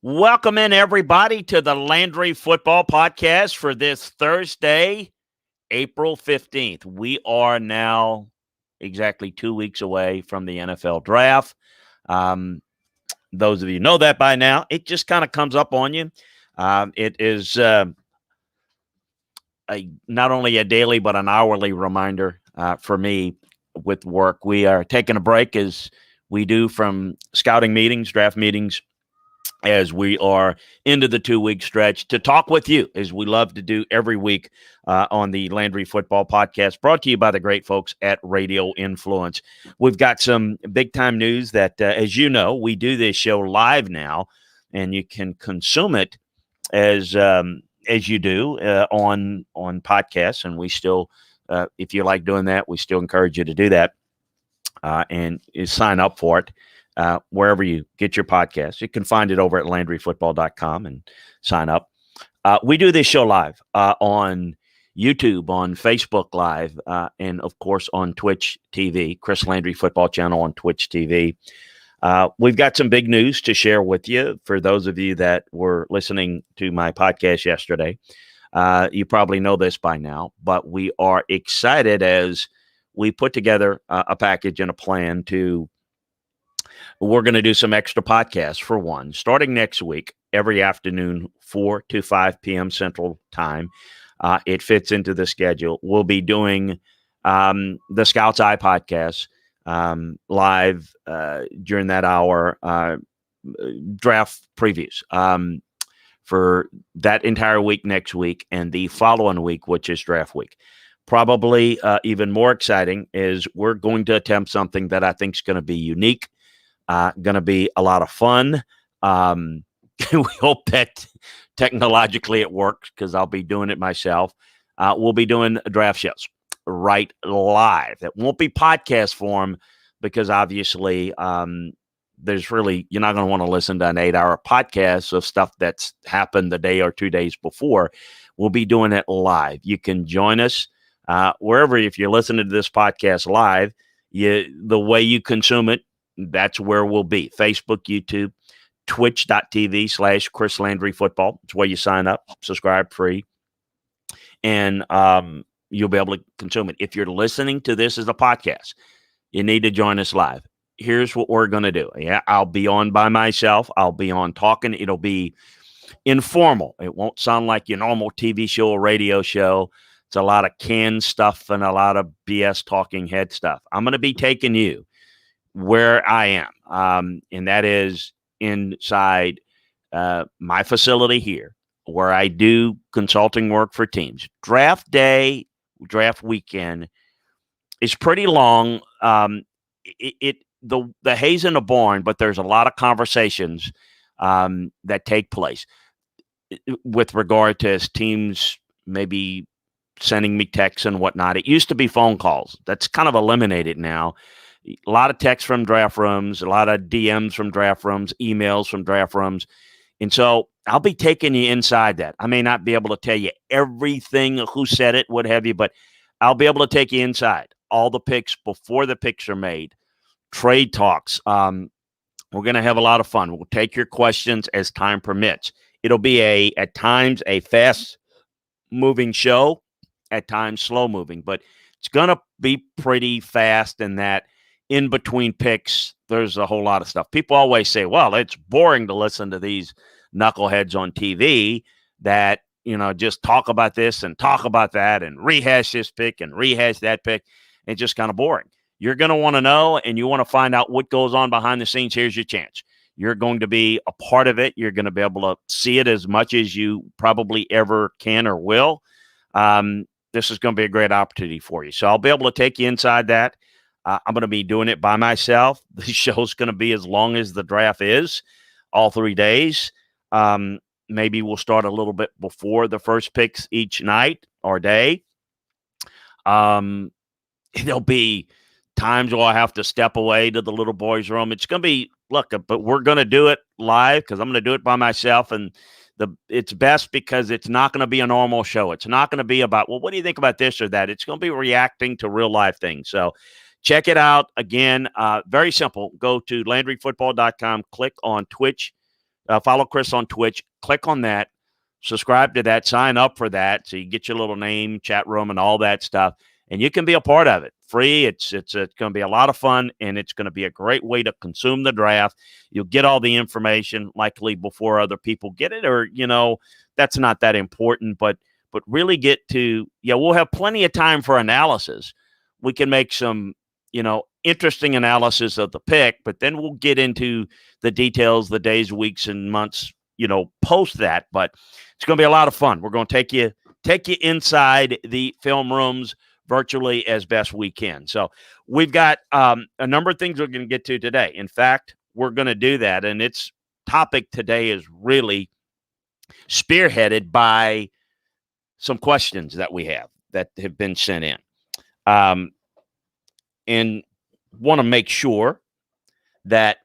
Welcome in, everybody, to the Landry Football Podcast for this Thursday, April 15th. We are now exactly 2 weeks away from the NFL draft. Um, those of you know that by now. It just kind of comes up on you. It is not only a daily, but an hourly reminder for me with work. We are taking a break as we do from scouting meetings, draft meetings, as we are into the 2 week stretch to talk with you, as we love to do every week on the Landry Football Podcast, brought to you by the great folks at Radio Influence. We've got some big time news that, as you know, we do this show live now, and you can consume it as you do on podcasts. And we still, if you like doing that, we still encourage you to do that and sign up for it. Wherever you get your podcast. You can find it over at LandryFootball.com and sign up. We do this show live on YouTube, on Facebook Live, and, of course, on Twitch TV, Chris Landry Football Channel on Twitch TV. We've got some big news to share with you. For those of you that were listening to my podcast yesterday, you probably know this by now, but we are excited as we put together a package and a plan to we're going to do some extra podcasts for one, starting next week, every afternoon, 4 to 5 p.m. Central Time. It fits into the schedule. We'll be doing the Scout's Eye podcast live during that hour, draft previews for that entire week next week and the following week, which is draft week. Probably even more exciting is we're going to attempt something that I think is going to be unique. Going to be a lot of fun. We hope that technologically it works because I'll be doing it myself. We'll be doing draft shows right live. It won't be podcast form because obviously there's really, you're not going to want to listen to an 8-hour podcast of stuff that's happened the day or 2 days before. We'll be doing it live. You can join us wherever, if you're listening to this podcast live, the way you consume it, that's where we'll be. Facebook, YouTube, twitch.tv/Chris Landry Football. It's where you sign up, subscribe free, and you'll be able to consume it. If you're listening to this as a podcast, you need to join us live. Here's what we're going to do. Yeah, I'll be on by myself. I'll be on talking. It'll be informal. It won't sound like your normal TV show or radio show. It's a lot of canned stuff and a lot of BS talking head stuff. I'm going to be taking you where I am, and that is inside my facility here, where I do consulting work for teams. Draft day, draft weekend is pretty long. The hay's in the barn, but there's a lot of conversations that take place with regard to teams maybe sending me texts and whatnot. It used to be phone calls. That's kind of eliminated now. A lot of texts from draft rooms, a lot of DMs from draft rooms, emails from draft rooms. And so I'll be taking you inside that. I may not be able to tell you everything, who said it, what have you, but I'll be able to take you inside all the picks before the picks are made, trade talks. We're going to have a lot of fun. We'll take your questions as time permits. It'll be at times a fast-moving show, at times slow-moving, but it's going to be pretty fast in that in between picks, there's a whole lot of stuff. People always say, well, it's boring to listen to these knuckleheads on TV that, just talk about this and talk about that and rehash this pick and rehash that pick. It's just kind of boring. You're going to want to know, and you want to find out what goes on behind the scenes. Here's your chance. You're going to be a part of it. You're going to be able to see it as much as you probably ever can or will. This is going to be a great opportunity for you. So I'll be able to take you inside that. I'm going to be doing it by myself. The show's going to be as long as the draft is, all 3 days. Maybe we'll start a little bit before the first picks each night or day. There'll be times where I have to step away to the little boys' room. It's going to be, but we're going to do it live because I'm going to do it by myself. And it's best because it's not going to be a normal show. It's not going to be about, well, what do you think about this or that? It's going to be reacting to real life things. So check it out. Again, very simple. Go to LandryFootball.com, click on Twitch follow Chris on Twitch. Click on that. Subscribe to that. Sign up for that so you get your little name, chat room, and all that stuff. And you can be a part of it. Free. It's going to be a lot of fun, and it's going to be a great way to consume the draft. You'll get all the information likely before other people get it, or that's not that important. But really get to we'll have plenty of time for analysis. We can make some interesting analysis of the pick, but then we'll get into the details, the days, weeks, and months, post that. But it's going to be a lot of fun. We're going to take you inside the film rooms virtually as best we can. So we've got a number of things we're going to get to today. In fact, we're going to do that. And its topic today is really spearheaded by some questions that we have that have been sent in. And want to make sure that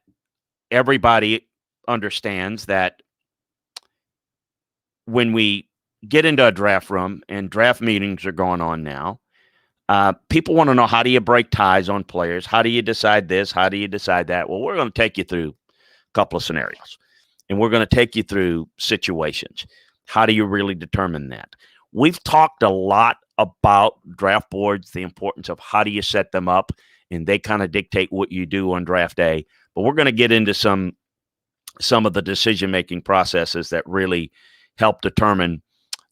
everybody understands that when we get into a draft room, and draft meetings are going on now, people want to know, how do you break ties on players? How do you decide this? How do you decide that? Well, we're going to take you through a couple of scenarios, and we're going to take you through situations. How do you really determine that? We've talked a lot about draft boards, the importance of how do you set them up, and they kind of dictate what you do on draft day. But we're going to get into some of the decision-making processes that really help determine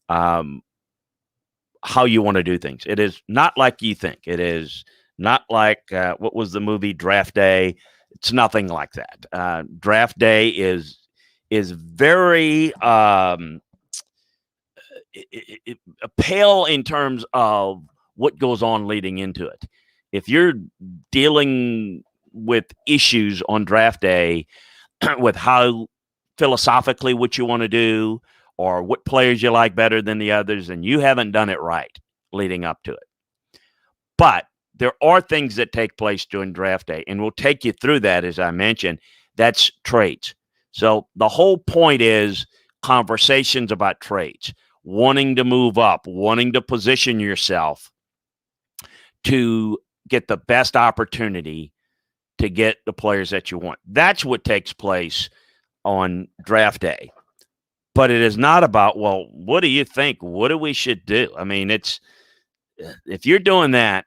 how you want to do things. It is not like you think. It is not like what was the movie Draft Day? It's nothing like that. Draft Day is very pale in terms of what goes on leading into it. If you're dealing with issues on draft day with how philosophically what you want to do, or what players you like better than the others, and you haven't done it right leading up to it. But there are things that take place during draft day, and we'll take you through that, as I mentioned. That's trades. So the whole point is conversations about trades, wanting to move up, wanting to position yourself to get the best opportunity to get the players that you want. That's what takes place on draft day. But it is not about, well, what do you think? What do we should do? I mean, if you're doing that,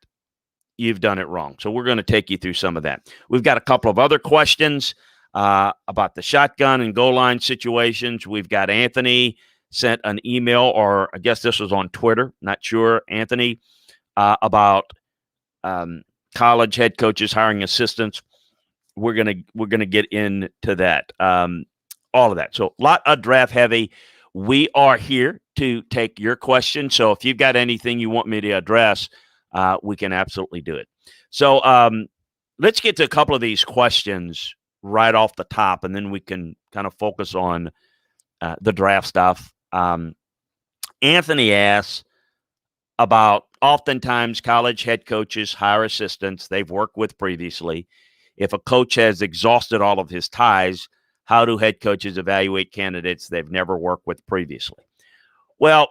you've done it wrong. So we're going to take you through some of that. We've got a couple of other questions about the shotgun and goal line situations. We've got Anthony sent an email, or I guess this was on Twitter, not sure, Anthony, about college head coaches hiring assistants. We're gonna get into that, all of that. So a lot of draft heavy. We are here to take your questions. So if you've got anything you want me to address, we can absolutely do it. So let's get to a couple of these questions right off the top, and then we can kind of focus on the draft stuff. Anthony asks about, oftentimes college head coaches hire assistants they've worked with previously. If a coach has exhausted all of his ties, how do head coaches evaluate candidates they've never worked with previously? Well,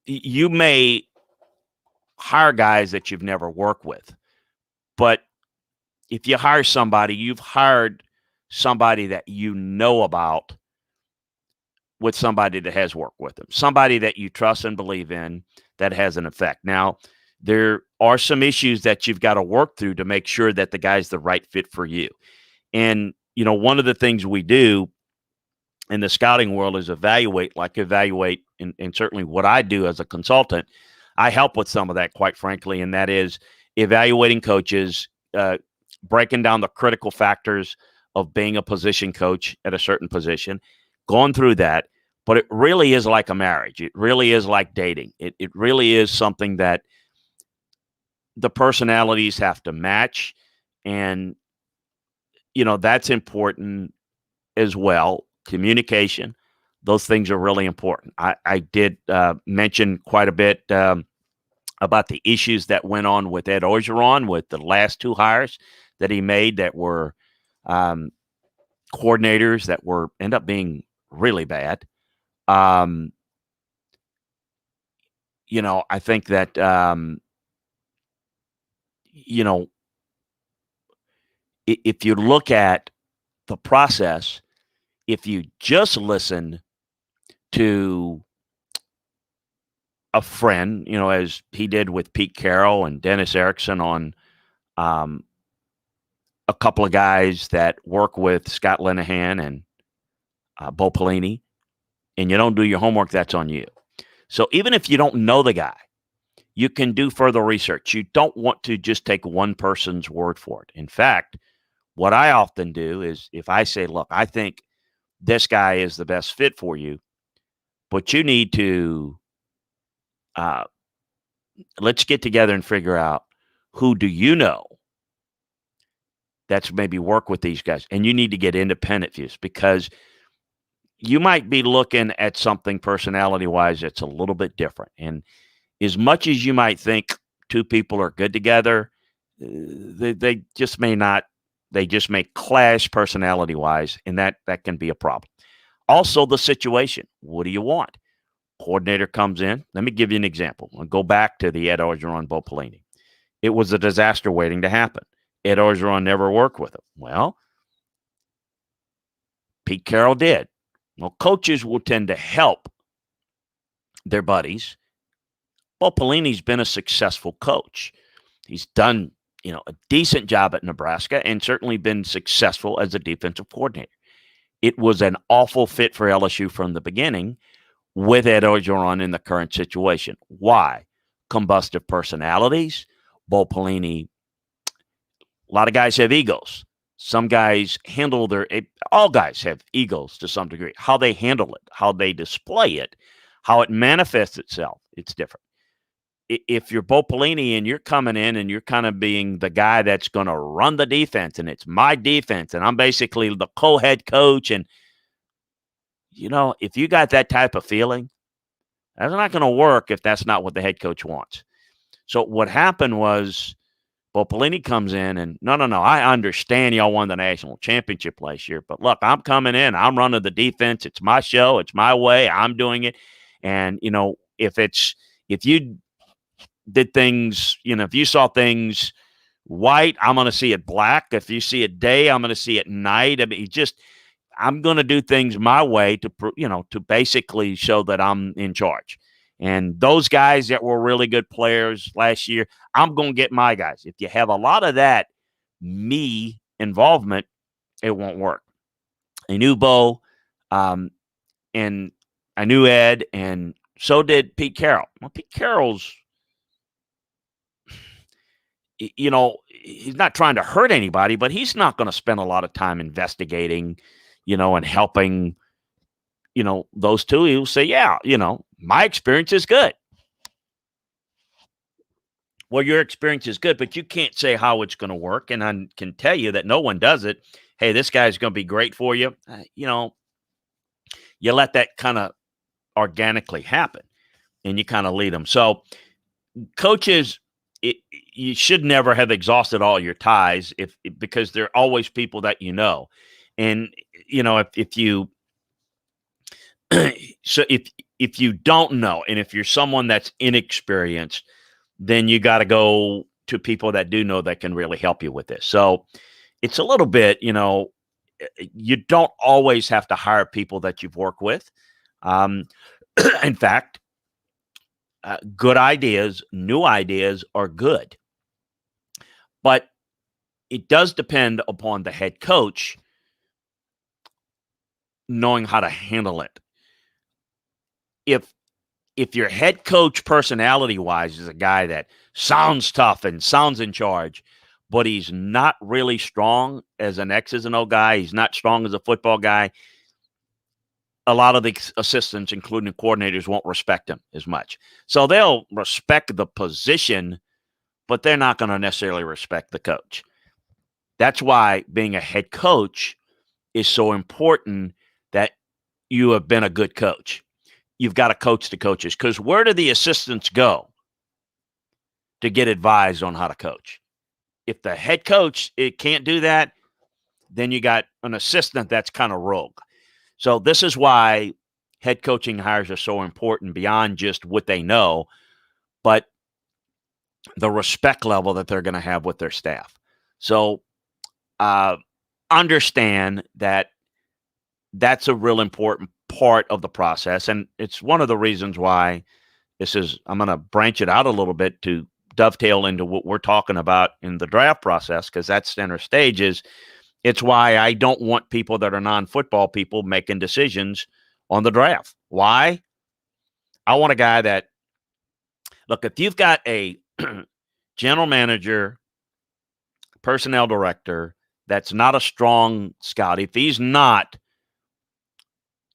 you may hire guys that you've never worked with, but if you hire somebody, you've hired somebody that you know about with somebody that has worked with them, somebody that you trust and believe in that has an effect. Now, there are some issues that you've got to work through to make sure that the guy's the right fit for you. And, one of the things we do in the scouting world is evaluate, and certainly what I do as a consultant, I help with some of that, quite frankly, and that is evaluating coaches, breaking down the critical factors of being a position coach at a certain position, going through that. But it really is like a marriage. It really is like dating. It really is something that the personalities have to match. And, that's important as well. Communication, those things are really important. I did mention quite a bit about the issues that went on with Ed Orgeron with the last two hires that he made that were coordinators that end up being really bad. I think that, if you look at the process, if you just listen to a friend, as he did with Pete Carroll and Dennis Erickson on um, a couple of guys that work with Scott Linehan and Bo Pelini, and you don't do your homework, that's on you. So even if you don't know the guy, you can do further research. You don't want to just take one person's word for it. In fact, what I often do is if I say, look, I think this guy is the best fit for you, but you need to let's get together and figure out who do you know that's maybe work with these guys. And you need to get independent views because you might be looking at something personality-wise that's a little bit different. And as much as you might think two people are good together, they just may not. They just may clash personality-wise, and that can be a problem. Also, the situation. What do you want? Coordinator comes in. Let me give you an example. I'll go back to the Ed Orgeron, Bo Pelini. It was a disaster waiting to happen. Ed Orgeron never worked with him. Well, Pete Carroll did. Well, coaches will tend to help their buddies. Bo Pelini's been a successful coach. He's done, a decent job at Nebraska and certainly been successful as a defensive coordinator. It was an awful fit for LSU from the beginning with Ed Orgeron in the current situation. Why? Combustive personalities. Bo Pelini, a lot of guys have egos. Some guys handle all guys have egos to some degree. How they handle it, how they display it, how it manifests itself, it's different. If you're Bo Pelini and you're coming in and you're kind of being the guy that's going to run the defense and it's my defense and I'm basically the co-head coach and, if you got that type of feeling, that's not going to work if that's not what the head coach wants. So what happened was Bo Pelini comes in and, no, I understand y'all won the national championship last year, but look, I'm coming in, I'm running the defense. It's my show. It's my way. I'm doing it. And, if you did things, if you saw things white, I'm going to see it black. If you see it day, I'm going to see it night. I mean, I'm going to do things my way to basically show that I'm in charge. And those guys that were really good players last year, I'm going to get my guys. If you have a lot of that me involvement, it won't work. I knew Bo, and I knew Ed, and so did Pete Carroll. Well, Pete Carroll's, he's not trying to hurt anybody, but he's not going to spend a lot of time investigating, and helping, those two. He'll say, yeah, my experience is good. Well, your experience is good, but you can't say how it's going to work. And I can tell you that no one does it. Hey, this guy's going to be great for you. You let that kind of organically happen and you kind of lead them. So coaches, you should never have exhausted all your ties because there are always people that and if you so if you don't know and if you're someone that's inexperienced, then you got to go to people that do know that can really help you with this. So it's a little bit, you don't always have to hire people that you've worked with. In fact, good ideas, new ideas are good. But it does depend upon the head coach knowing how to handle it. If your head coach personality-wise is a guy that sounds tough and sounds in charge, but he's not really strong as an X's and O guy, he's not strong as a football guy, a lot of the assistants, including coordinators, won't respect him as much. So they'll respect the position, but they're not going to necessarily respect the coach. That's why being a head coach is so important, that you have been a good coach. You've got to coach the coaches, because where do the assistants go to get advised on how to coach? If the head coach can't do that, then you got an assistant that's kind of rogue. So this is why head coaching hires are so important, beyond just what they know, but the respect level that they're going to have with their staff. So understand that that's a real important part of the process. And it's one of the reasons why I'm going to branch it out a little bit to dovetail into what we're talking about in the draft process, because that's center stage. It's why I don't want people that are non-football people making decisions on the draft. Why? I want a guy that, look, if you've got a general manager, personnel director that's not a strong scout, if he's not,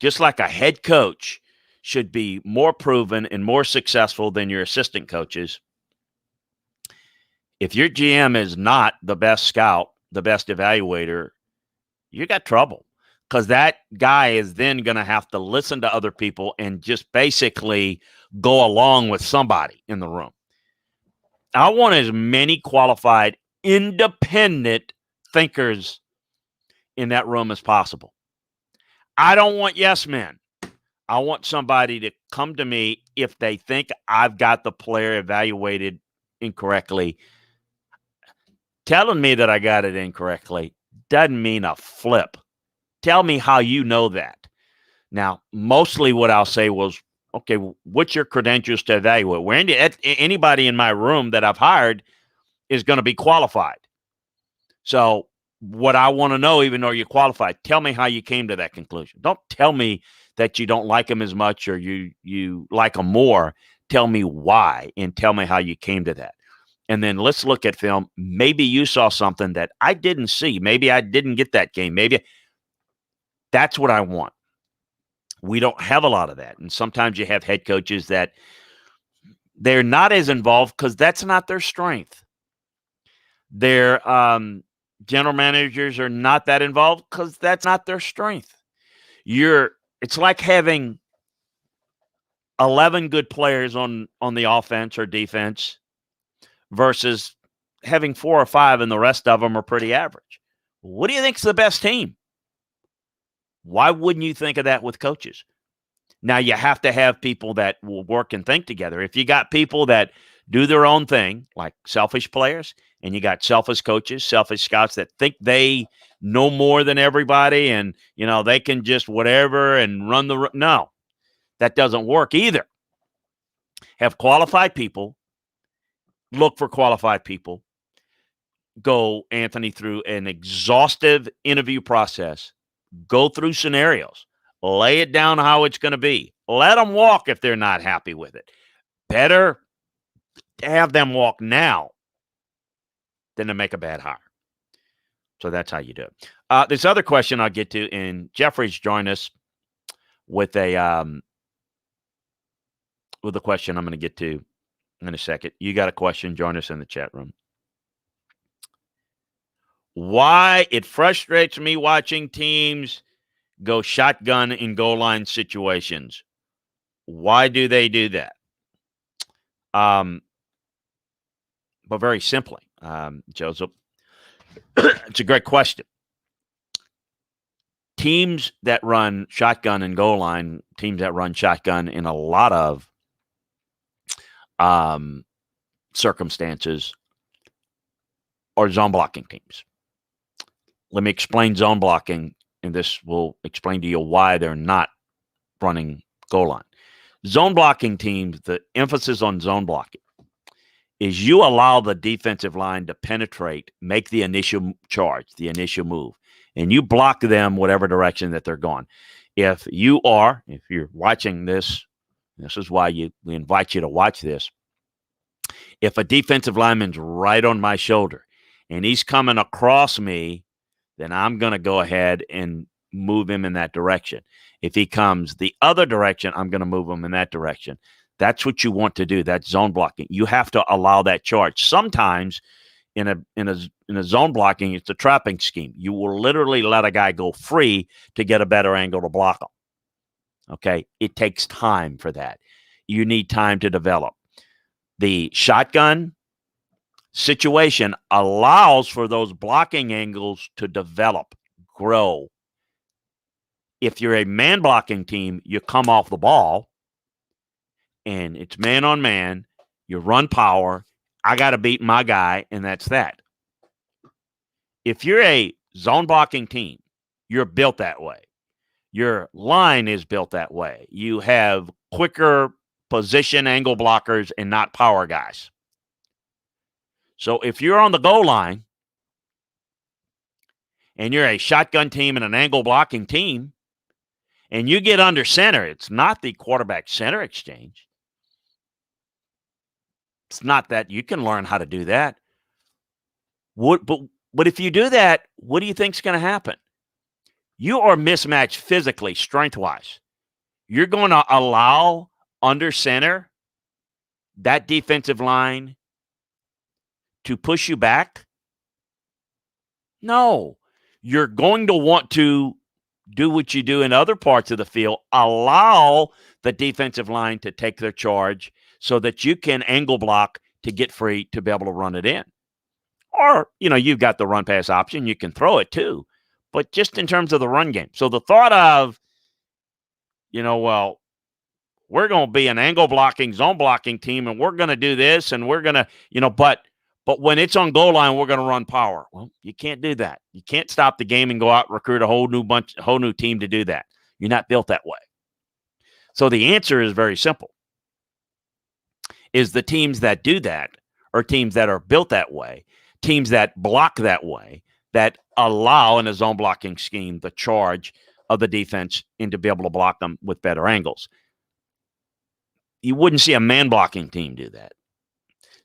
just like a head coach should be more proven and more successful than your assistant coaches, if your GM is not the best scout, the best evaluator, you got trouble, because that guy is then going to have to listen to other people and just basically go along with somebody in the room. I want as many qualified, independent thinkers in that room as possible. I don't want yes men. I want somebody to come to me if they think I've got the player evaluated incorrectly. Telling me that I got it incorrectly doesn't mean a flip. Tell me how you know that. Now, mostly what I'll say was, okay, what's your credentials to evaluate? Where anybody in my room that I've hired is going to be qualified. So what I want to know, even though you're qualified, tell me how you came to that conclusion. Don't tell me that you don't like them as much or you like them more. Tell me why, and tell me how you came to that. And then let's look at film. Maybe you saw something that I didn't see. Maybe I didn't get that game. Maybe that's what I want. We don't have a lot of that. And sometimes you have head coaches that they're not as involved because that's not their strength. Their general managers are not that involved because that's not their strength. It's like having 11 good players on the offense or defense versus having 4 or 5 and the rest of them are pretty average. What do you think is the best team? Why wouldn't you think of that with coaches? Now, you have to have people that will work and think together. If you got people that do their own thing, like selfish players, and you got selfish coaches, selfish scouts that think they know more than everybody and, they can just whatever and run the – no, that doesn't work either. Have qualified people. Look for qualified people. Go, Anthony, through an exhaustive interview process. Go through scenarios. Lay it down how it's going to be. Let them walk if they're not happy with it. Better to have them walk now than to make a bad hire. So that's how you do it. This other question I'll get to, and Jeffrey's joined us with a question I'm going to get to in a second. You got a question, join us in the chat room. Why it frustrates me watching teams go shotgun in goal line situations. Why do they do that? But very simply, Joseph, it's a great question. Teams that run shotgun and goal line, teams that run shotgun in a lot of circumstances are zone blocking teams. Let me explain zone blocking, and this will explain to you why they're not running goal line. Zone blocking teams, the emphasis on zone blocking is you allow the defensive line to penetrate, make the initial charge, the initial move, and you block them whatever direction that they're going. If you're watching this, this is why we invite you to watch this. If a defensive lineman's right on my shoulder and he's coming across me, then I'm going to go ahead and move him in that direction. If he comes the other direction, I'm going to move him in that direction. That's what you want to do. That's zone blocking. You have to allow that charge. Sometimes in a zone blocking, it's a trapping scheme. You will literally let a guy go free to get a better angle to block him. Okay? It takes time for that. You need time to develop. The shotgun situation allows for those blocking angles to develop, grow. If you're a man blocking team, you come off the ball and it's man on man, you run power, I got to beat my guy, and that's that. If you're a zone blocking team, you're built that way. Your line is built that way. You have quicker position angle blockers and not power guys. So if you're on the goal line and you're a shotgun team and an angle blocking team, and you get under center, it's not the quarterback center exchange. It's not that. You can learn how to do that. But if you do that, what do you think is going to happen? You are mismatched physically, strength-wise. You're going to allow under center that defensive line to push you back? No. You're going to want to do what you do in other parts of the field, allow the defensive line to take their charge so that you can angle block to get free to be able to run it in. Or, you've got the run pass option. You can throw it too. But just in terms of the run game. So the thought of, well, we're going to be an angle blocking, zone blocking team, and we're going to do this, and we're going to, but when it's on goal line, we're going to run power. Well, you can't do that. You can't stop the game and go out and recruit a whole new team to do that. You're not built that way. So the answer is very simple. Is the teams that do that are teams that are built that way, teams that block that way, that allow in a zone blocking scheme the charge of the defense and to be able to block them with better angles. You wouldn't see a man blocking team do that.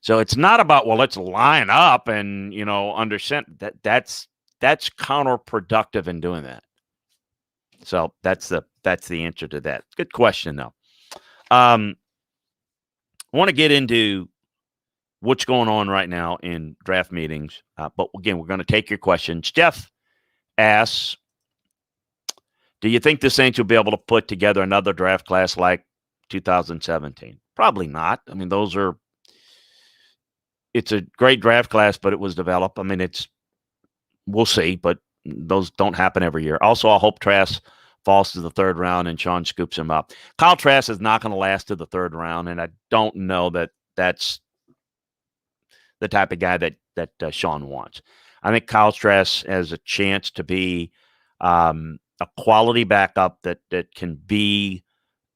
So it's not about, well, let's line up and, under center. That's counterproductive in doing that. So that's the answer to that. Good question, though. I want to get into what's going on right now in draft meetings. But again, we're going to take your questions. Jeff asks, do you think the Saints will be able to put together another draft class like 2017? Probably not. I mean, it's a great draft class, but it was developed. I mean, we'll see, but those don't happen every year. Also, I hope Trask falls to the third round and Sean scoops him up. Kyle Trask is not going to last to the third round, and I don't know that that's the type of guy that Sean wants. I think Kyle Trask has a chance to be a quality backup that can be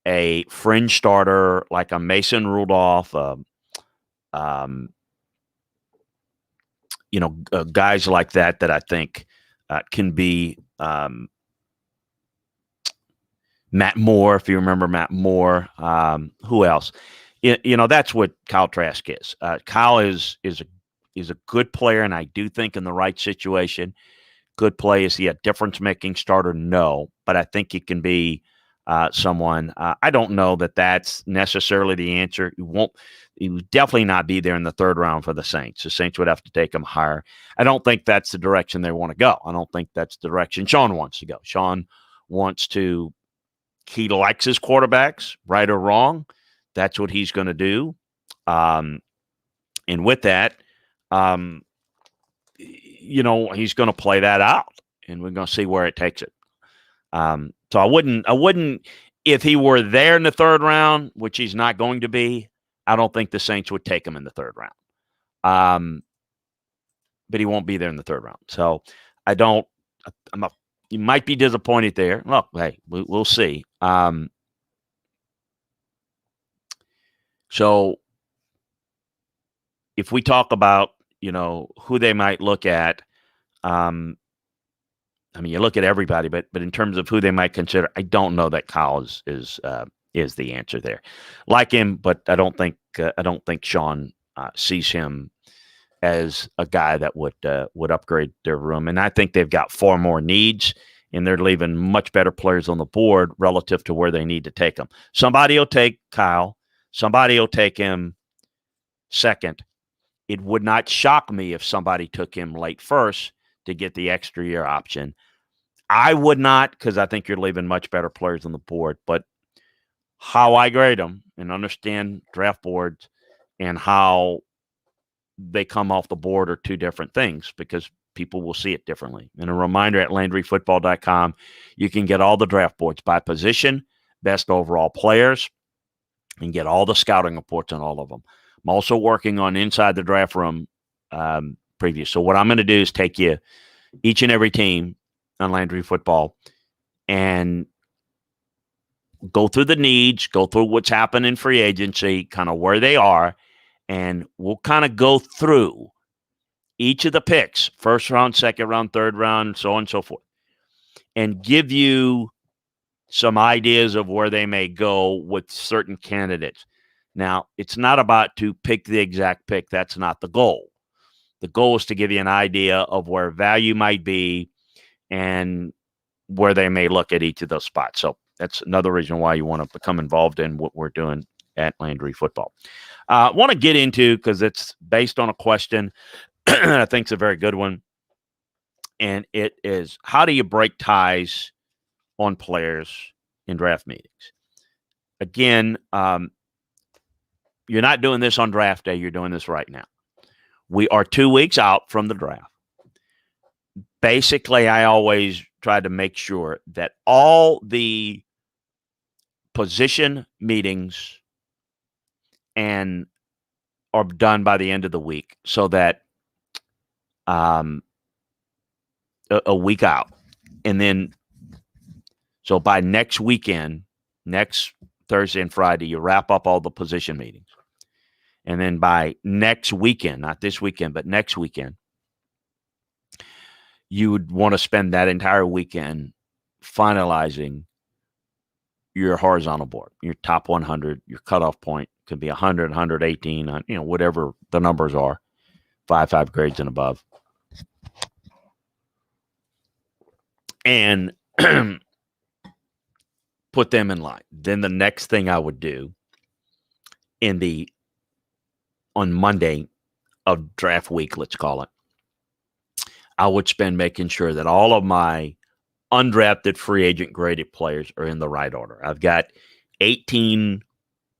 a fringe starter like a Mason Rudolph, guys like that I think can be Matt Moore, if you remember Matt Moore. Who else? That's what Kyle Trask is. Kyle is a good player, and I do think in the right situation, good play. Is he a difference-making starter? No, but I think he can be someone. I don't know that that's necessarily the answer. He would definitely not be there in the third round for the Saints. The Saints would have to take him higher. I don't think that's the direction they want to go. I don't think that's the direction Sean wants to go. Sean wants to. He likes his quarterbacks, right or wrong. That's what he's going to do. And with that, he's going to play that out, and we're going to see where it takes it. So I wouldn't, if he were there in the third round, which he's not going to be, I don't think the Saints would take him in the third round. But he won't be there in the third round. So you might be disappointed there. Look, hey, we'll see. So if we talk about, who they might look at, you look at everybody, but in terms of who they might consider, I don't know that Kyle is the answer there. Like him, but I don't think Sean sees him as a guy that would upgrade their room. And I think they've got far more needs, and they're leaving much better players on the board relative to where they need to take them. Somebody will take Kyle. Somebody will take him second. It would not shock me if somebody took him late first to get the extra year option. I would not, because I think you're leaving much better players on the board. But how I grade them and understand draft boards and how they come off the board are two different things, because people will see it differently. And a reminder, at LandryFootball.com, you can get all the draft boards by position, best overall players, and get all the scouting reports on all of them. I'm also working on Inside the Draft Room preview. So what I'm going to do is take you each and every team on Landry football and go through the needs, go through what's happened in free agency, kind of where they are, and we'll kind of go through each of the picks, first round, second round, third round, so on and so forth, and give you some ideas of where they may go with certain candidates. Now, it's not about to pick the exact pick. That's not the goal. The goal is to give you an idea of where value might be and where they may look at each of those spots. So that's another reason why you want to become involved in what we're doing at Landry Football. I want to get into, because it's based on a question I think it's a very good one, and it is, how do you break ties on players in draft meetings? Again, you're not doing this on draft day. You're doing this right now. We are 2 weeks out from the draft. Basically, I always try to make sure that all the position meetings and are done by the end of the week, so that a week out. And then, so by next weekend, next Thursday and Friday, you wrap up all the position meetings. And then by next weekend, not this weekend, but next weekend, you would want to spend that entire weekend finalizing your horizontal board, your top 100, your cutoff point could be 100, 118, whatever the numbers are, 5 grades and above. And put them in line. Then the next thing I would do on Monday of draft week, let's call it, I would spend making sure that all of my undrafted free agent graded players are in the right order. I've got 18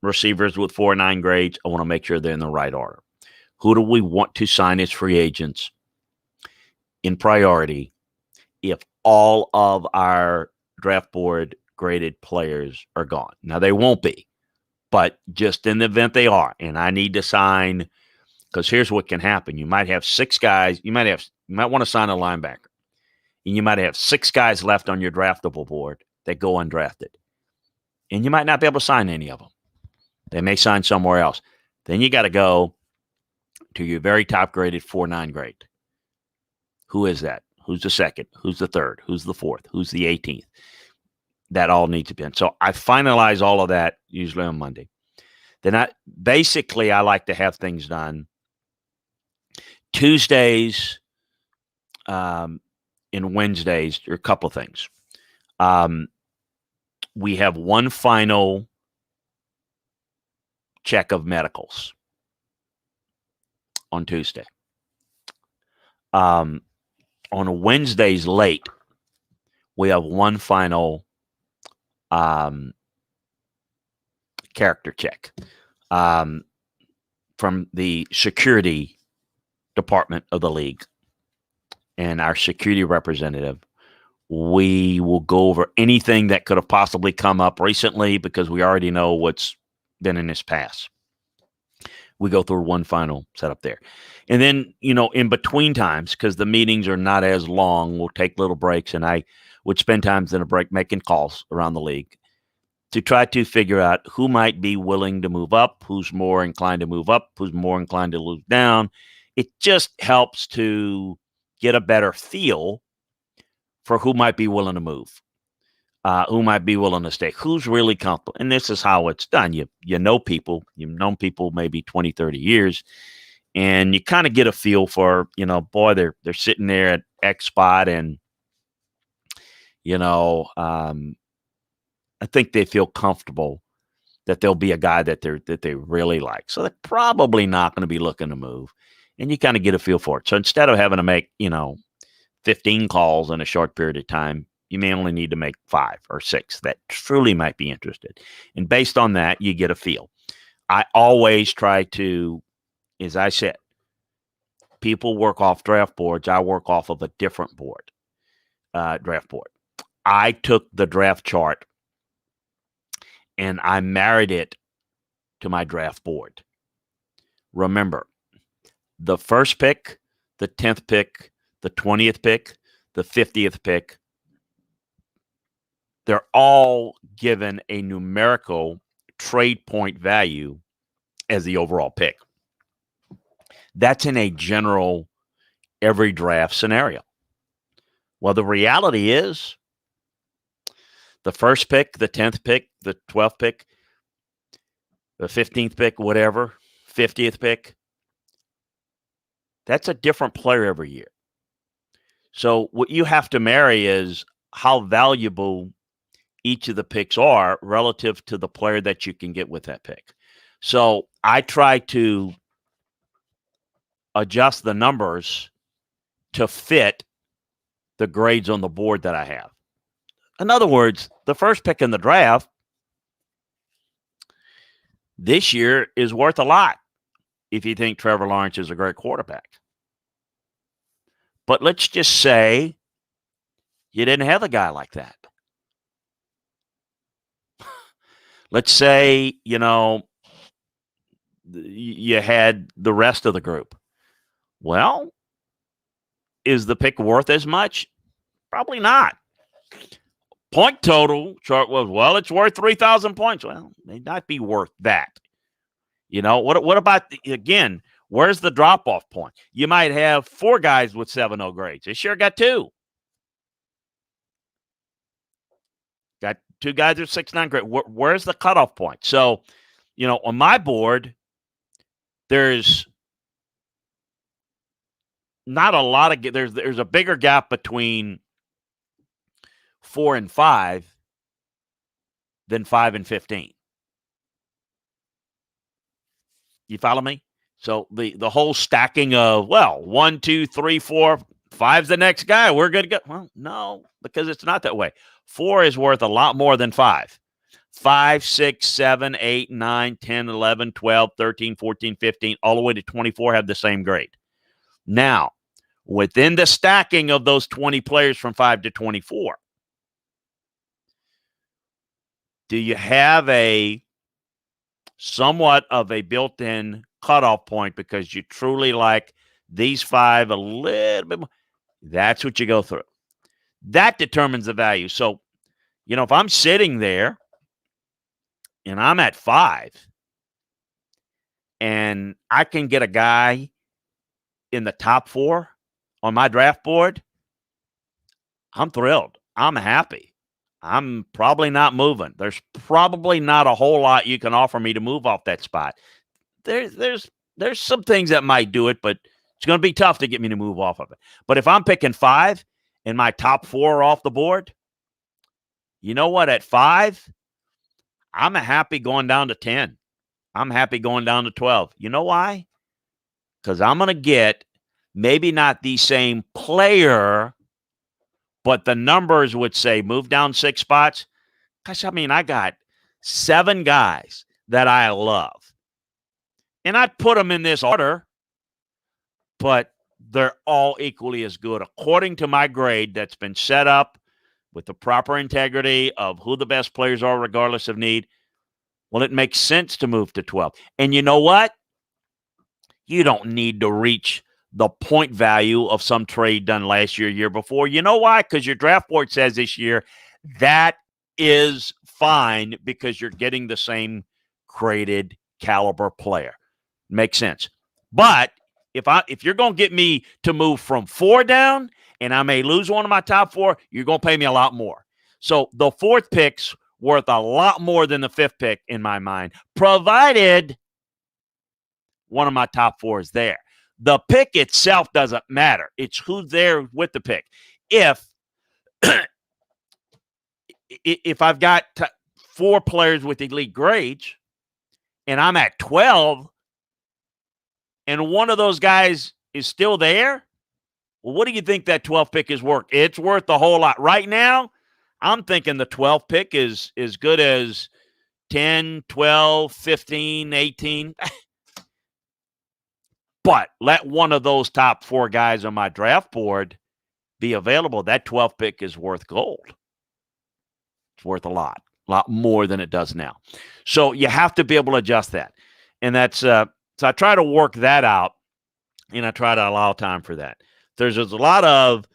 receivers with 4.9 grades. I want to make sure they're in the right order. Who do we want to sign as free agents in priority if all of our draft board graded players are gone? Now, they won't be, but just in the event they are, and I need to sign, because here's what can happen. You might have 6 guys. You might want to sign a linebacker, and you might have 6 guys left on your draftable board that go undrafted, and you might not be able to sign any of them. They may sign somewhere else. Then you got to go to your very top graded 4.9 grade. Who is that? Who's the second? Who's the third? Who's the fourth? Who's the 18th? That all needs to be in. So I finalize all of that usually on Monday. Then I like to have things done Tuesdays and Wednesdays. There are a couple of things. We have one final check of medicals on Tuesday. On Wednesdays late, we have one final character check from the security department of the league and our security representative. We will go over anything that could have possibly come up recently, because we already know what's been in his past. We go through one final setup there. And then, in between times, because the meetings are not as long, we'll take little breaks, and I would spend times in a break making calls around the league to try to figure out who might be willing to move up, who's more inclined to move up, who's more inclined to move down. It just helps to get a better feel for who might be willing to move, who might be willing to stay, who's really comfortable. And this is how it's done. You know people, you've known people maybe 20, 30 years, and you kind of get a feel for, boy, they're sitting there at X spot, and, I think they feel comfortable that there'll be a guy that they really like. So they're probably not going to be looking to move, and you kind of get a feel for it. So instead of having to make, 15 calls in a short period of time, you may only need to make 5 or 6 that truly might be interested. And based on that, you get a feel. I always try to, as I said, people work off draft boards. I work off of a different board, draft board. I took the draft chart and I married it to my draft board. Remember, the first pick, the 10th pick, the 20th pick, the 50th pick, they're all given a numerical trade point value as the overall pick. That's in a general every draft scenario. Well, the reality is the first pick, the 10th pick, the 12th pick, the 15th pick, whatever, 50th pick, that's a different player every year. So what you have to marry is how valuable each of the picks are relative to the player that you can get with that pick. So I try to adjust the numbers to fit the grades on the board that I have. In other words, the first pick in the draft this year is worth a lot if you think Trevor Lawrence is a great quarterback. But let's just say you didn't have a guy like that. Let's say, you had the rest of the group. Well, is the pick worth as much? Probably not. Point total chart was, well, it's worth 3,000 points. Well, it may not be worth that. What about, again, where's the drop-off point? You might have 4 guys with 7.0 grades. They sure got 2. Got 2 guys with 6.9 grade. Where's the cutoff point? So, on my board, there's not a lot of there's a bigger gap between 4 and 5 than 5 and 15. You follow me? So the whole stacking of 1, 2, 3, 4, 5's the next guy. We're good to go. Well, no, because it's not that way. 4 is worth a lot more than 5. 5, 6, 7, 8, 9, 10, 11, 12, 13, 14, 15, all the way to 24 have the same grade. Now, within the stacking of those 20 players from 5 to 24, do you have a somewhat of a built-in cutoff point because you truly like these 5 a little bit more? That's what you go through. That determines the value. So, if I'm sitting there and I'm at 5 and I can get a guy in the top 4 on my draft board, I'm thrilled. I'm happy. I'm probably not moving. There's probably not a whole lot you can offer me to move off that spot. There's some things that might do it, but it's going to be tough to get me to move off of it. But if I'm picking 5 and my top 4 are off the board, you know what? At 5, I'm happy going down to 10. I'm happy going down to 12. You know why? Because I'm going to get maybe not the same player, but the numbers would say move down 6 spots. Gosh, I got 7 guys that I love. And I'd put them in this order, but they're all equally as good according to my grade that's been set up with the proper integrity of who the best players are regardless of need. Well, it makes sense to move to 12. And you know what? You don't need to reach the point value of some trade done last year before. You know why? Because your draft board says this year that is fine because you're getting the same graded caliber player. Makes sense. But if you're going to get me to move from 4 down and I may lose one of my top 4, you're going to pay me a lot more. So the 4th pick's worth a lot more than the 5th pick in my mind, provided one of my top 4 is there. The pick itself doesn't matter. It's who's there with the pick. If I've got 4 players with elite grades and I'm at 12 and one of those guys is still there, well, what do you think that 12th pick is worth? It's worth a whole lot. Right now, I'm thinking the 12th pick is as good as 10, 12, 15, 18. But let one of those top 4 guys on my draft board be available. That 12th pick is worth gold. It's worth a lot more than it does now. So you have to be able to adjust that. And that's so I try to work that out, and I try to allow time for that. There's a lot of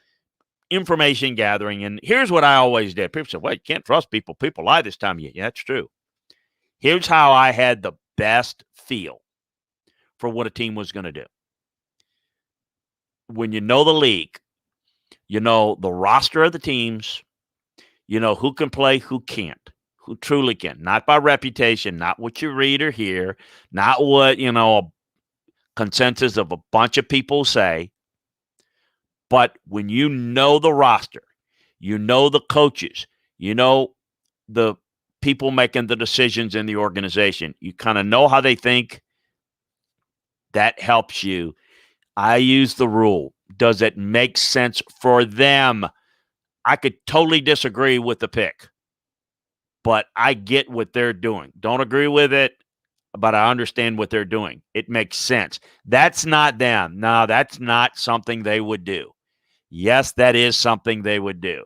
information gathering. And here's what I always did. People said, well, you can't trust people. People lie this time of year. Yeah, that's true. Here's how I had the best feel for what a team was going to do. When you know the league, you know the roster of the teams, you know who can play, who can't, who truly can. Not by reputation, not what you read or hear, not what, a consensus of a bunch of people say. But when you know the roster, you know the coaches, you know the people making the decisions in the organization, you kind of know how they think, that helps you. I use the rule. Does it make sense for them? I could totally disagree with the pick, but I get what they're doing. Don't agree with it, but I understand what they're doing. It makes sense. That's not them. No, that's not something they would do. Yes, that is something they would do.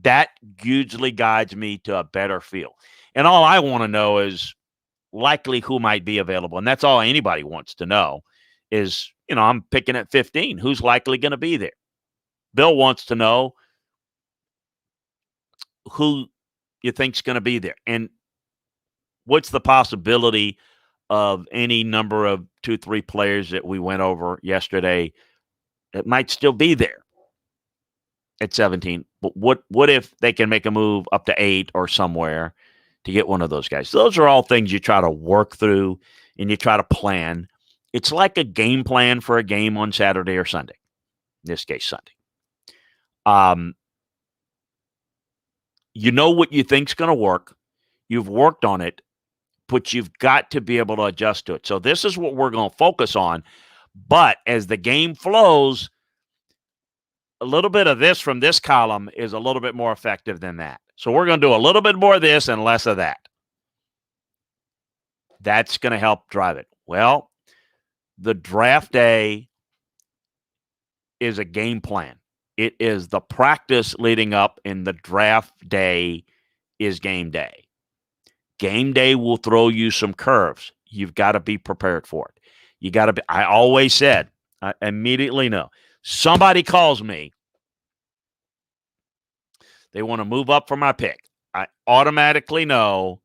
That hugely guides me to a better feel. And all I want to know is likely who might be available. And that's all anybody wants to know is, I'm picking at 15. Who's likely going to be there? Bill wants to know who you think's going to be there. And what's the possibility of any number of 2-3 players that we went over yesterday that might still be there at 17? But what if they can make a move up to 8 or somewhere to get one of those guys? Those are all things you try to work through and you try to plan. It's like a game plan for a game on Saturday or Sunday. In this case, Sunday. You know what you think's going to work. You've worked on it, but you've got to be able to adjust to it. So this is what we're going to focus on. But as the game flows, a little bit of this from this column is a little bit more effective than that. So we're going to do a little bit more of this and less of that. That's going to help drive it. Well, the draft day is a game plan. It is the practice leading up, and the draft day is game day. Game day will throw you some curves. You've got to be prepared for it. You got to be. I always said, I immediately know. Somebody calls me. They want to move up for my pick. I automatically know,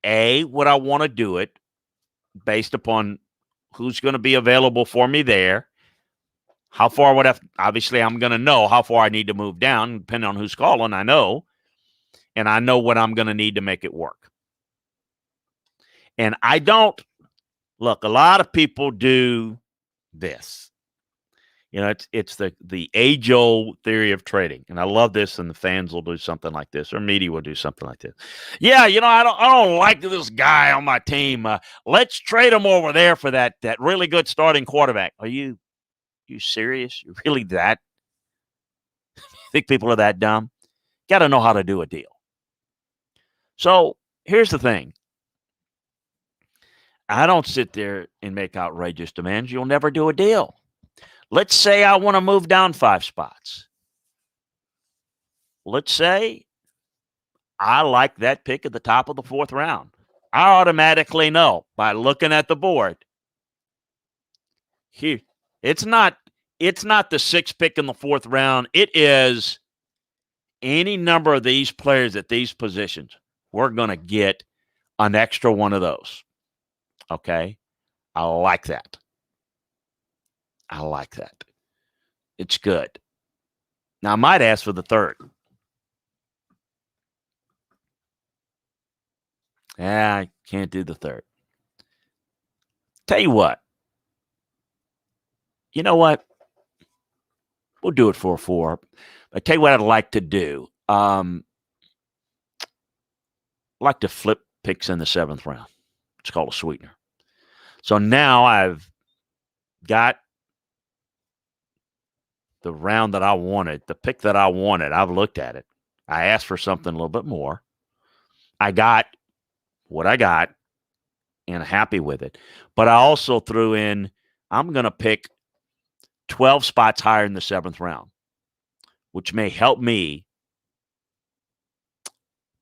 A, would I want to do it based upon who's going to be available for me there. How far would I – obviously, I'm going to know how far I need to move down, depending on who's calling, I know. And I know what I'm going to need to make it work. And I don't – look, a lot of people do this. It's the age-old theory of trading. And I love this, and the fans will do something like this, or media will do something like this. Yeah, I don't like this guy on my team. Let's trade him over there for that really good starting quarterback. Are you serious? You're really that? Think people are that dumb? Got to know how to do a deal. So here's the thing. I don't sit there and make outrageous demands. You'll never do a deal. Let's say I want to move down 5 spots. Let's say I like that pick at the top of the 4th round. I automatically know by looking at the board. Here, it's not the 6th pick in the 4th round. It is any number of these players at these positions. We're going to get an extra one of those. Okay? I like that. It's good. Now, I might ask for the 3rd. I can't do the 3rd. Tell you what. You know what? We'll do it for a 4. I tell you what I'd like to do. I'd like to flip picks in the 7th round. It's called a sweetener. So now I've got the round that I wanted, the pick that I wanted. I've looked at it. I asked for something a little bit more. I got what I got and happy with it. But I also threw in, I'm going to pick 12 spots higher in the 7th round, which may help me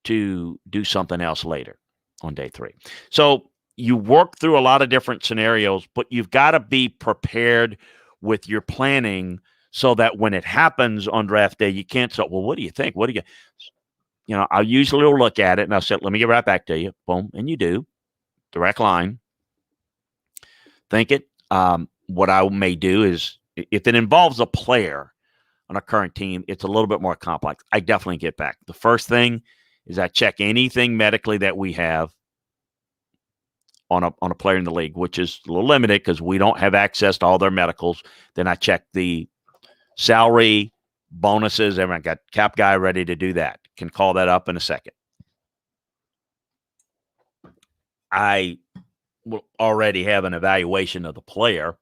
to do something else later on day 3. So you work through a lot of different scenarios, but you've got to be prepared with your planning so that when it happens on draft day, you can't say, well, what do you think? What do you, I'll usually look at it and I'll say, let me get right back to you. Boom. And you do. Direct line. Think it. What I may do is if it involves a player on a current team, it's a little bit more complex. I definitely get back. The first thing is I check anything medically that we have on a player in the league, which is a little limited because we don't have access to all their medicals. Then I check the salary, bonuses. Everyone got cap guy ready to do that. Can call that up in a second. I will already have an evaluation of the player,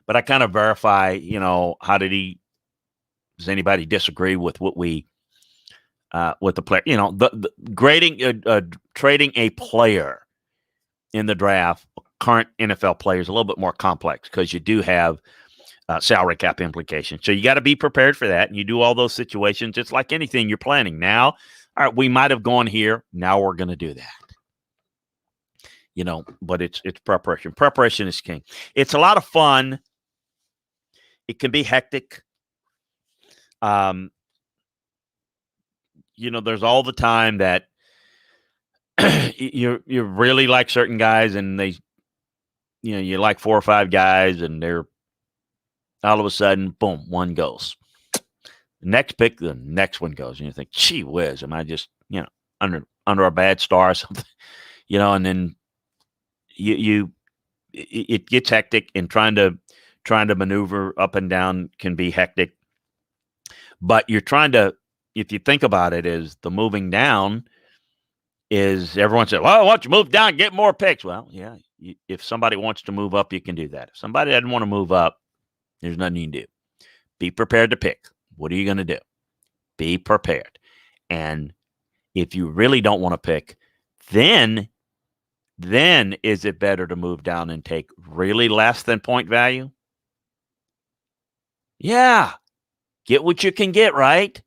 but I kind of verify, how does anybody disagree with what we, with the player, the grading, trading a player in the draft, current NFL players, a little bit more complex because you do have salary cap implications. So you got to be prepared for that. And you do all those situations. It's like anything you're planning. Now, all right, we might have gone here. Now we're going to do that. But it's preparation. Preparation is king. It's a lot of fun. It can be hectic. There's all the time that you really like certain guys and they, you like 4 or 5 guys and they're all of a sudden, boom, one goes. Next pick, the next one goes. And you think, gee whiz, am I just, under a bad star or something? And then it gets hectic and trying to maneuver up and down can be hectic. But you're trying to, if you think about it, is the moving down is everyone said, well, why don't you move down, get more picks? Well, yeah, if somebody wants to move up, you can do that. If somebody doesn't want to move up, there's nothing you can do. Be prepared to pick. What are you going to do? Be prepared. And if you really don't want to pick, then is it better to move down and take really less than point value? Yeah. Get what you can get, right?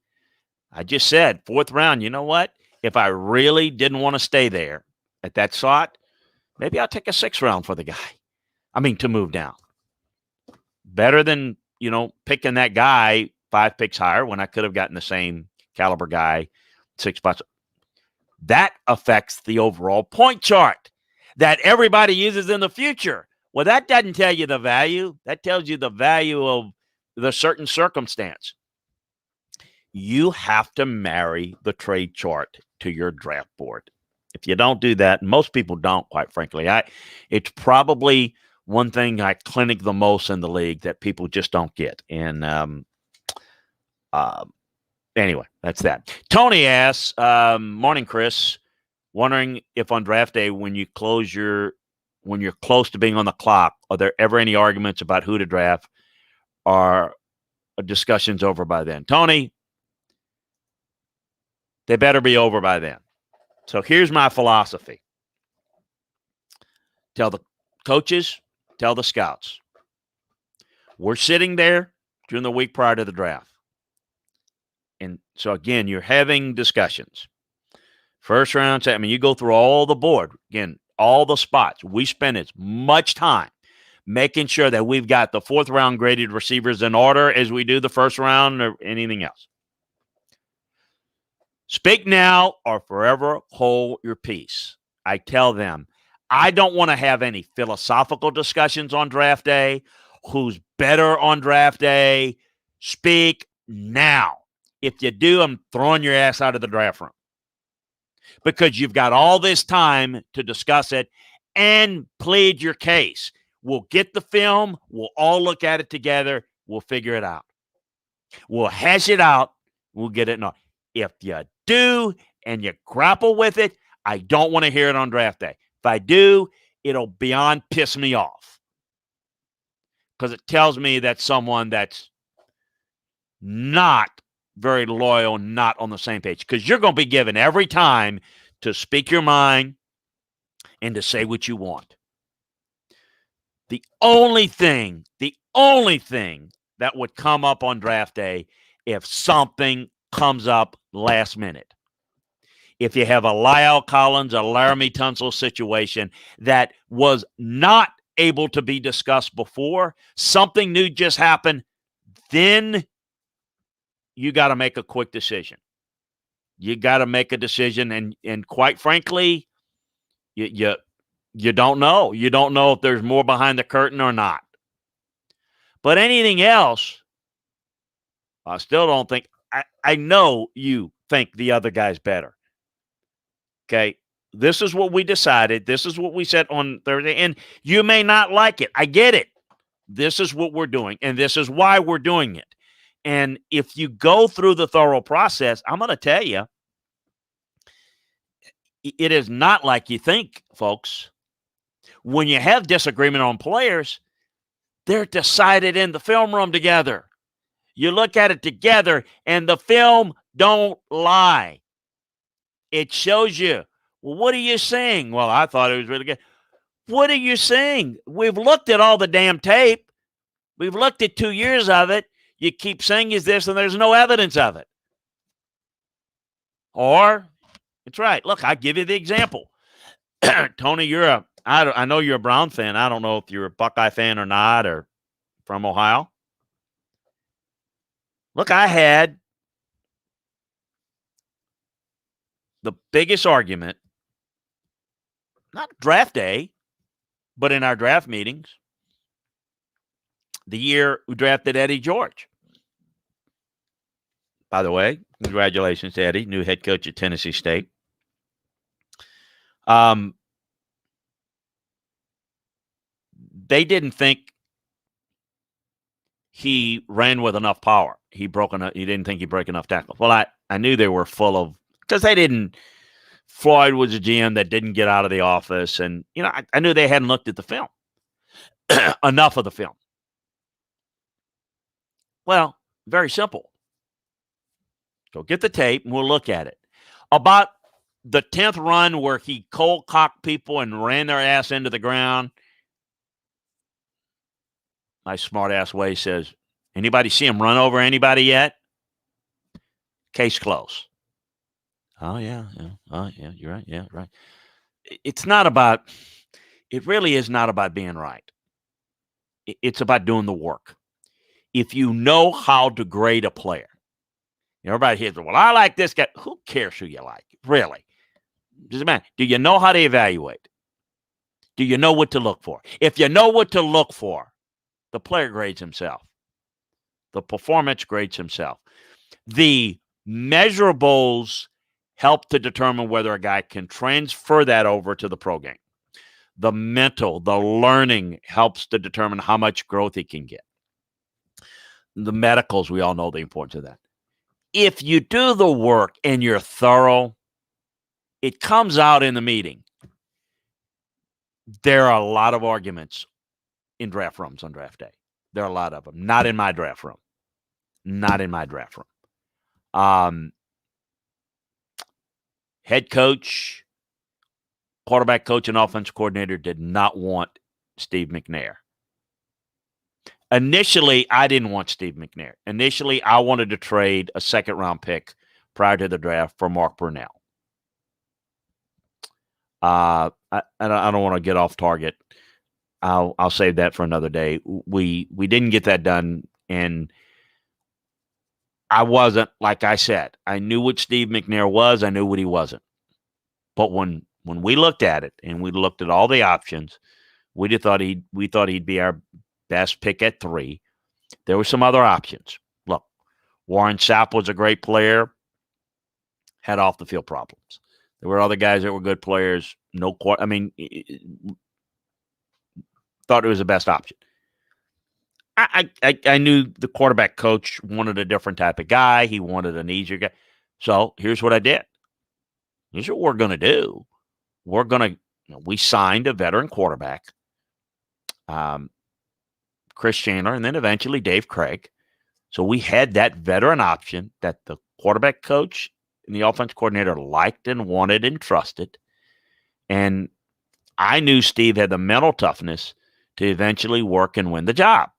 I just said, 4th round, you know what? If I really didn't want to stay there at that slot, maybe I'll take a 6th round for the guy. To move down. Better than, picking that guy 5 picks higher when I could have gotten the same caliber guy 6 spots. That affects the overall point chart that everybody uses in the future. Well, that doesn't tell you the value. That tells you the value of the certain circumstance. You have to marry the trade chart to your draft board. If you don't do that, most people don't, quite frankly. It's probably one thing I clinic the most in the league that people just don't get. And anyway, that's that. Tony asks, morning, Chris, wondering if on draft day when you're close to being on the clock, are there ever any arguments about who to draft? Are discussions over by then? Tony, they better be over by then. So here's my philosophy. Tell the coaches, tell the scouts. We're sitting there during the week prior to the draft. And so, again, you're having discussions. First round, you go through all the board. Again, all the spots. We spend as much time making sure that we've got the 4th round graded receivers in order as we do the 1st round or anything else. Speak now or forever hold your peace. I tell them, I don't want to have any philosophical discussions on draft day. Who's better on draft day? Speak now. If you do, I'm throwing your ass out of the draft room because you've got all this time to discuss it and plead your case. We'll get the film. We'll all look at it together. We'll figure it out. We'll hash it out. We'll get it. If you do and you grapple with it, I don't want to hear it on draft day. If I do, it'll beyond piss me off because it tells me that someone that's not very loyal, not on the same page, because you're going to be given every time to speak your mind and to say what you want. The only thing that would come up on draft day if something comes up last minute. If you have a Lyle Collins, a Laramie Tunsil situation that was not able to be discussed before, something new just happened, then you got to make a quick decision. You got to make a decision, and quite frankly, you don't know. You don't know if there's more behind the curtain or not. But anything else, I still don't think. I know you think the other guy's better. Okay, this is what we decided. This is what we said on Thursday, and you may not like it. I get it. This is what we're doing, and this is why we're doing it. And if you go through the thorough process, I'm going to tell you, it is not like you think, folks. When you have disagreement on players, they're decided in the film room together. You look at it together, and the film don't lie. It shows you, well, what are you saying? Well, I thought it was really good. What are you saying? We've looked at all the damn tape. We've looked at 2 years of it. You keep saying is this, and there's no evidence of it. Or, it's right. Look, I give you the example. Tony, I know you're a Brown fan. I don't know if you're a Buckeye fan or not, or from Ohio. Look, I had the biggest argument, not draft day, but in our draft meetings, the year we drafted Eddie George. By the way, congratulations to Eddie, new head coach at Tennessee State. They didn't think he ran with enough power. He didn't think he broke enough tackles. Well, I knew they were full of, because they didn't. Floyd was a GM that didn't get out of the office, and I knew they hadn't looked at the film, enough of the film. Well, very simple. Go get the tape, and we'll look at it. About the 10th run where he cold-cocked people and ran their ass into the ground, my smart-ass way says, anybody see him run over anybody yet? Case closed. Oh, yeah. Oh, yeah, you're right. Yeah, right. It really is not about being right. It's about doing the work. If you know how to grade a player, everybody hears, well, I like this guy. Who cares who you like? Really? Does it matter? Do you know how to evaluate? Do you know what to look for? If you know what to look for, the player grades himself. The performance grades himself. The measurables help to determine whether a guy can transfer that over to the pro game. The mental, the learning helps to determine how much growth he can get. The medicals, we all know the importance of that. If you do the work and you're thorough, it comes out in the meeting. There are a lot of arguments in draft rooms on draft day. There are a lot of them. Not in my draft room. Not in my draft room. Head coach, quarterback coach, and offensive coordinator did not want Steve McNair. Initially, I didn't want Steve McNair. Initially, I wanted to trade a second-round pick prior to the draft for Mark Brunell. I don't want to get off target. I'll save that for another day. We didn't get that done, and I wasn't, like I said, I knew what Steve McNair was. I knew what he wasn't. But when we looked at it and we looked at all the options, we thought he'd be our best pick at 3. There were some other options. Look, Warren Sapp was a great player, had off the field problems. There were other guys that were good players. Thought it was the best option. I knew the quarterback coach wanted a different type of guy. He wanted an easier guy. So here's what I did. Here's what we're going to do. We signed a veteran quarterback, Chris Chandler, and then eventually Dave Craig. So we had that veteran option that the quarterback coach and the offensive coordinator liked and wanted and trusted. And I knew Steve had the mental toughness to eventually work and win the job.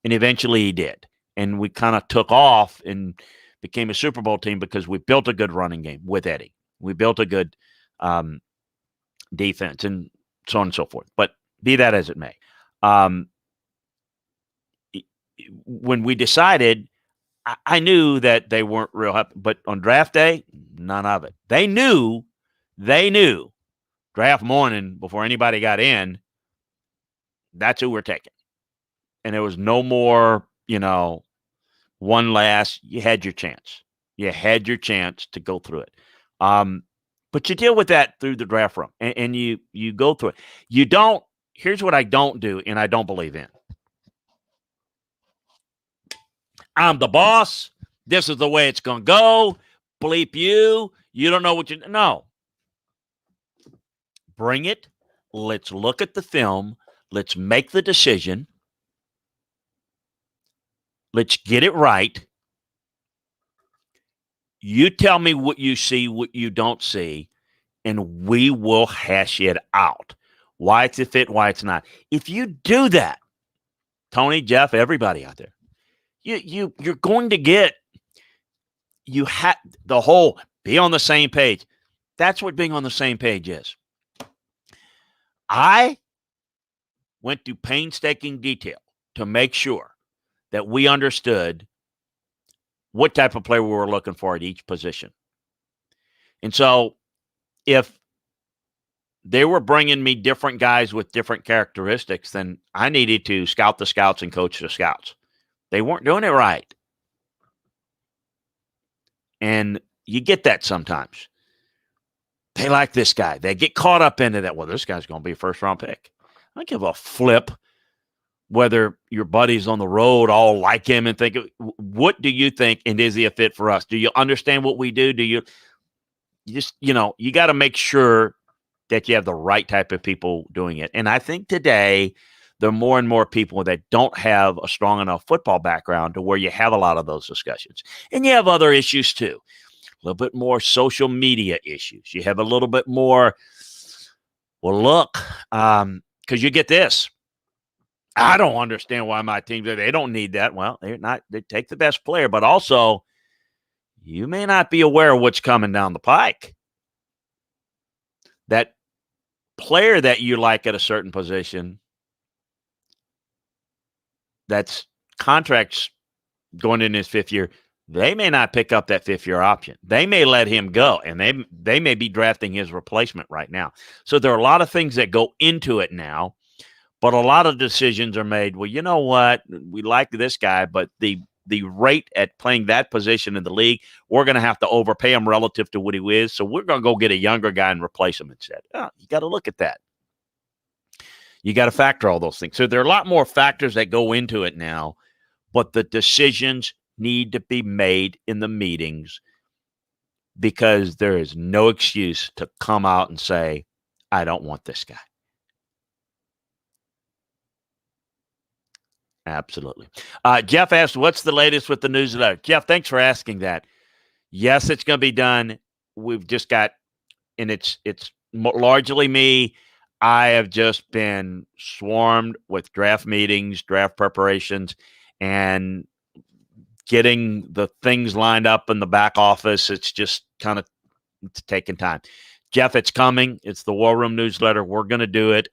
And eventually he did. And we kind of took off and became a Super Bowl team because we built a good running game with Eddie. We built a good defense and so on and so forth. But be that as it may, when we decided, I knew that they weren't real happy, but on draft day, none of it. They knew draft morning before anybody got in, that's who we're taking. And there was no more, one last, you had your chance. You had your chance to go through it. But you deal with that through the draft room, and you go through it. You don't, here's what I don't do, and I don't believe in. I'm the boss. This is the way it's going to go. Bleep you. You don't know what you, no. Bring it. Let's look at the film. Let's make the decision. Let's get it right. You tell me what you see, what you don't see, and we will hash it out. Why it's a fit, why it's not. If you do that, Tony, Jeff, everybody out there, you're going to get, you have the whole be on the same page. That's what being on the same page is. I went to painstaking detail to make sure that we understood what type of player we were looking for at each position. And so if they were bringing me different guys with different characteristics, then I needed to scout the scouts and coach the scouts. They weren't doing it right. And you get that sometimes. They like this guy. They get caught up into that. Well, this guy's going to be a first-round pick. I don't give a flip whether your buddies on the road all like him and think, what do you think, and is he a fit for us? Do you understand what we do? Do you just, you got to make sure that you have the right type of people doing it. And I think today there are more and more people that don't have a strong enough football background to where you have a lot of those discussions. And you have other issues too. A little bit more social media issues. You have a little bit more, well, look, because you get this. I don't understand why my team, they don't need that. Well, they take the best player, but also you may not be aware of what's coming down the pike. That player that you like at a certain position, that's contracts going in his fifth year, they may not pick up that fifth-year option. They may let him go, and they may be drafting his replacement right now. So there are a lot of things that go into it now, but a lot of decisions are made, well, you know what? We like this guy, but the rate at playing that position in the league, we're going to have to overpay him relative to what he is, so we're going to go get a younger guy and replace him instead. Oh, you got to look at that. You got to factor all those things. So there are a lot more factors that go into it now, but the decisions need to be made in the meetings because there is no excuse to come out and say, I don't want this guy. Absolutely. Jeff asked, what's the latest with the newsletter? Jeff, thanks for asking that. Yes, it's going to be done. We've just got, and it's largely me. I have just been swarmed with draft meetings, draft preparations, and getting the things lined up in the back office. It's just kind of taking time. Jeff, it's coming. It's the War Room newsletter. We're going to do it.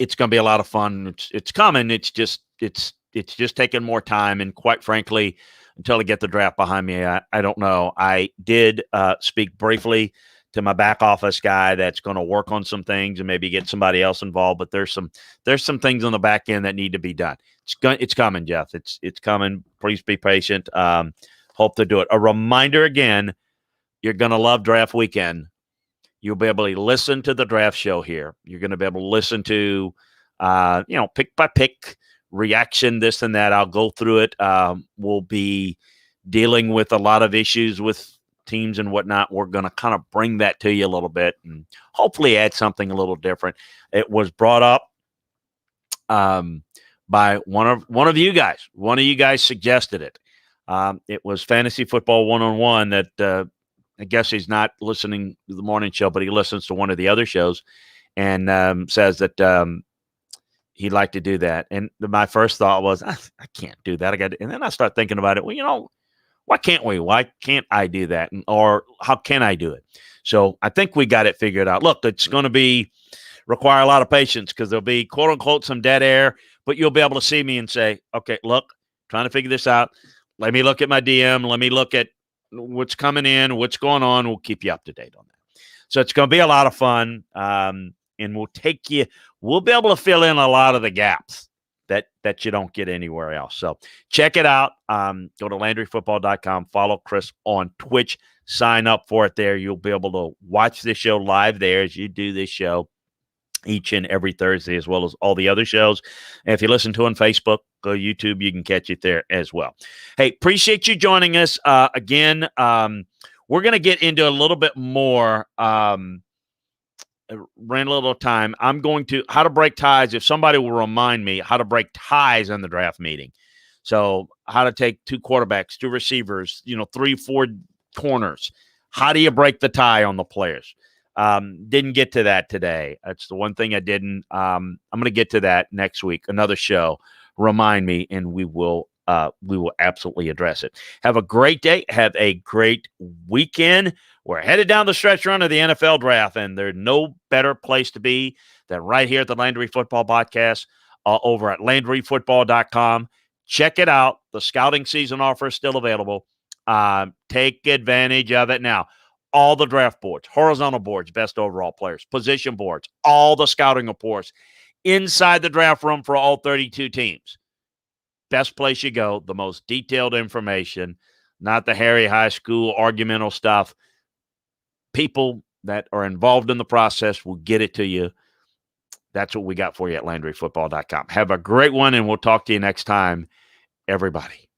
It's going to be a lot of fun. It's coming. It's just taking more time. And quite frankly, until I get the draft behind me, I don't know. I did speak briefly to my back office guy that's going to work on some things and maybe get somebody else involved. But there's some things on the back end that need to be done. It's coming, Jeff. It's coming. Please be patient. Hope to do it. A reminder again, you're going to love draft weekend. You'll be able to listen to the draft show here. You're going to be able to listen to, pick by pick reaction, this and that. I'll go through it. We'll be dealing with a lot of issues with teams and whatnot. We're going to kind of bring that to you a little bit and hopefully add something a little different. It was brought up by one of you guys. One of you guys suggested it. It was Fantasy Football 101 that I guess he's not listening to the morning show, but he listens to one of the other shows and says that he'd like to do that. And my first thought was, I can't do that. And then I start thinking about it. Well, why can't we? Why can't I do that? Or how can I do it? So I think we got it figured out. Look, it's going to require a lot of patience because there'll be, quote unquote, some dead air, but you'll be able to see me and say, okay, look, trying to figure this out. Let me look at my DM. Let me look at what's coming in, what's going on. We'll keep you up to date on that. So it's going to be a lot of fun, and we'll be able to fill in a lot of the gaps that you don't get anywhere else. So check it out. Go to LandryFootball.com. Follow Chris on Twitch. Sign up for it there. You'll be able to watch this show live there as you do this show each and every Thursday, as well as all the other shows. And if you listen to it on Facebook, go YouTube, you can catch it there as well. Hey, appreciate you joining us. Again, we're going to get into a little bit more, ran a little time. I'm going to, how to break ties. If somebody will remind me how to break ties in the draft meeting. So how to take 2 quarterbacks, 2 receivers, 3, 4 corners. How do you break the tie on the players? Didn't get to that today. That's the one thing I didn't. I'm going to get to that next week. Another show. Remind me, and we will absolutely address it. Have a great day. Have a great weekend. We're headed down the stretch run of the NFL draft, and there's no better place to be than right here at the Landry Football Podcast over at LandryFootball.com. Check it out. The scouting season offer is still available. Take advantage of it now. All the draft boards, horizontal boards, best overall players, position boards, all the scouting reports inside the draft room for all 32 teams. Best place you go, the most detailed information, not the Harry High School argumental stuff. People that are involved in the process will get it to you. That's what we got for you at LandryFootball.com. Have a great one, and we'll talk to you next time, everybody.